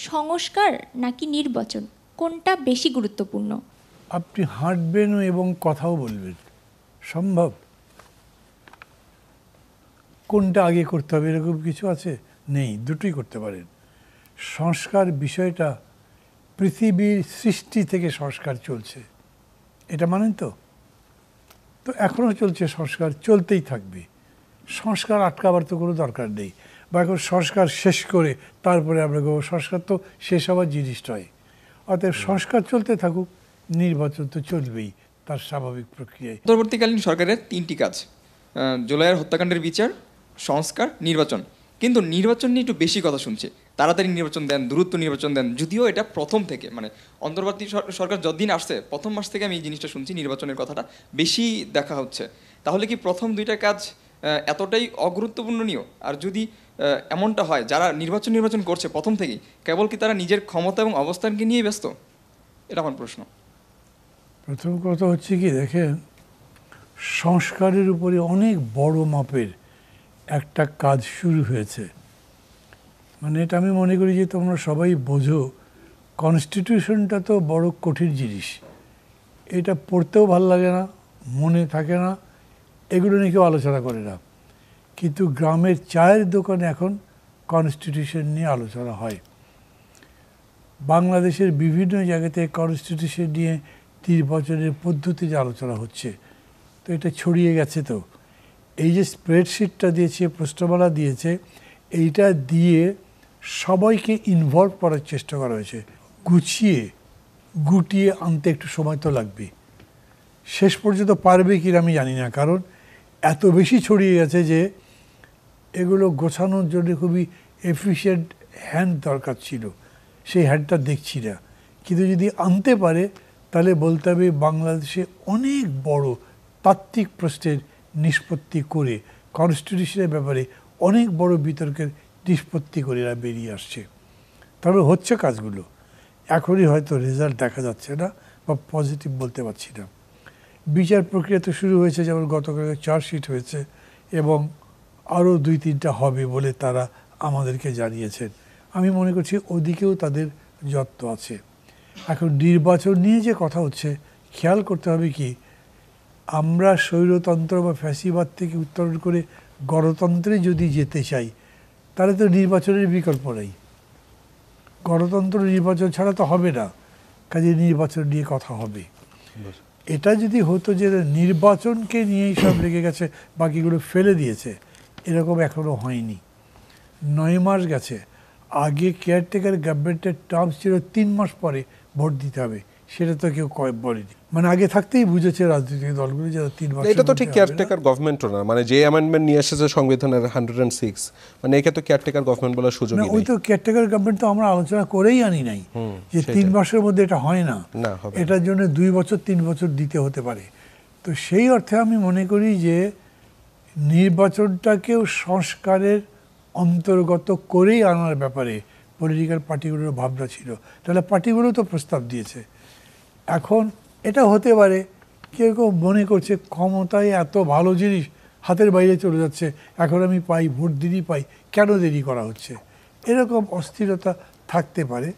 সংস্কার নাকি নির্বাচন, কোনটা বেশি গুরুত্বপূর্ণ? আপনি হাঁটবেন এবং কথাও বলবেন, সম্ভব? কোনটা আগে করতে হবে এরকম কিছু আছে? নেই, দুটোই করতে পারেন। সংস্কার বিষয়টা পৃথিবীর সৃষ্টি থেকে সংস্কার চলছে, এটা মানেন তো? তো এখনও চলছে, সংস্কার চলতেই থাকবে। সংস্কার আটকাবার তো কোনো দরকার নেই, বা এখন সংস্কার শেষ করে তারপরে আমরা সংস্কার তো শেষ হওয়ার জিনিস নয়। অতএব সংস্কার চলতে থাকুক, নির্বাচন তো চলবেই তার স্বাভাবিক প্রক্রিয়ায়। অন্তর্বর্তীকালীন সরকারের 3টি কাজ: জুলাইয়ের হত্যাকাণ্ডের বিচার, সংস্কার, নির্বাচন। কিন্তু নির্বাচন নিয়ে একটু বেশি কথা শুনছে, তাড়াতাড়ি নির্বাচন দেন, দ্রুত নির্বাচন দেন। যদিও এটা প্রথম থেকে, মানে অন্তর্বর্তী সরকার যতদিন আসছে প্রথম মাস থেকে আমি এই জিনিসটা শুনছি, নির্বাচনের কথাটা বেশি দেখা হচ্ছে। তাহলে কি প্রথম দুইটা কাজ এতটাই অগুরুত্বপূর্ণ নিও? আর যদি এমনটা হয়, যারা নির্বাচন করছে প্রথম থেকেই, কেবল কি তারা নিজের ক্ষমতা এবং অবস্থানকে নিয়েই ব্যস্ত? এটা আমার প্রশ্ন। প্রথম কথা হচ্ছে কি, দেখেন, সংস্কারের উপরে অনেক বড় মাপের একটা কাজ শুরু হয়েছে। মানে এটা আমি মনে করি যে তোমরা সবাই বোঝো, কনস্টিটিউশনটা তো বড় কঠিন জিনিস। এটা পড়তেও ভাল লাগে না, মনে থাকে না, এগুলো নিয়ে কেউ আলোচনা করে না। কিন্তু গ্রামের চায়ের দোকানে এখন কনস্টিটিউশন নিয়ে আলোচনা হয়। বাংলাদেশের বিভিন্ন জায়গাতে কনস্টিটিউশন নিয়ে নির্বাচনের পদ্ধতিতে আলোচনা হচ্ছে। তো এটা ছড়িয়ে গেছে। তো এই যে স্প্রেডশিটটা দিয়েছে, প্রশ্নমালা দিয়েছে, এইটা দিয়ে সবাইকে ইনভলভ করার চেষ্টা করা হয়েছে। গুটিয়ে আনতে একটু সময় তো লাগবে। শেষ পর্যন্ত পারবে কি আমি জানি না, কারণ এত বেশি ছড়িয়ে গেছে যে এগুলো গোছানোর জন্য খুবই এফিশিয়েন্ট হ্যান্ড দরকার ছিল। সেই হ্যান্ডটা দেখছি না। কিন্তু যদি আনতে পারে তাহলে বলতে হবে বাংলাদেশে অনেক বড় তাত্ত্বিক প্রশ্নের নিষ্পত্তি করে, কনস্টিটিউশনের ব্যাপারে অনেক বড় বিতর্কের নিষ্পত্তি করে এরা বেরিয়ে আসছে। তবে হচ্ছে কাজগুলো, এখনই হয়তো রেজাল্ট দেখা যাচ্ছে না বা পজিটিভ বলতে পারছি না। বিচার প্রক্রিয়া তো শুরু হয়েছে, যেমন গতকাল চার্জশিট হয়েছে এবং আরও 2-3টা হবে বলে তারা আমাদেরকে জানিয়েছেন। আমি মনে করছি ওদিকেও তাদের যত্ন আছে। এখন নির্বাচন নিয়ে যে কথা হচ্ছে, খেয়াল করতে হবে কি, আমরা স্বৈরতন্ত্র বা ফ্যাসিবাদ থেকে উত্তরণ করে গণতন্ত্রে যদি যেতে চাই, তাহলে তো নির্বাচনের বিকল্প নেই। গণতন্ত্র নির্বাচন ছাড়া তো হবে না, কাজে নির্বাচন নিয়ে কথা হবে। এটা যদি হতো যে নির্বাচনকে নিয়েই সব লেগে গেছে, বাকিগুলো ফেলে দিয়েছে, এরকম এখনো হয়নি। 9 মাস গেছে। আগে কেয়ারটেকার গভর্নমেন্টের টার্ম ছিল 3 মাস পরে ভোট দিতে হবে, সেটা তো কেউ বলেনি। মানে আগে থাকতেই বুঝেছে রাজনৈতিক দলগুলো যারা 3 মাস। এটা তো ঠিক কেয়ারটেকার গভর্নমেন্টও না, মানে যে অ্যামেন্ডমেন্ট নিয়ে এসেছে সংবিধানের 106, মানে একে তো কেয়ারটেকার গভর্নমেন্ট বলার সুযোগ নেই। ওই তো কেয়ারটেকার গভর্নমেন্ট তো আমরা আলোচনা করেই আনি নাই যে 3 মাসের মধ্যে এটা হয় না, এটার জন্য 2 বছর 3 বছর দিতে হতে পারে। তো সেই অর্থে আমি মনে করি যে নির্বাচনটাকেও সংস্কারের অন্তর্গত করেই আনার ব্যাপারে পলিটিক্যাল পার্টিগুলোর ভাবনা ছিল। তাহলে পার্টিগুলো তো প্রস্তাব দিয়েছে। এখন এটা হতে পারে কেউ কেউ মনে করছে ক্ষমতায় এত ভালো জিনিস হাতের বাইরে চলে যাচ্ছে, এখন আমি পাই, ভোট দিনই পাই, কেন দেরি করা হচ্ছে, এরকম অস্থিরতা থাকতে পারে।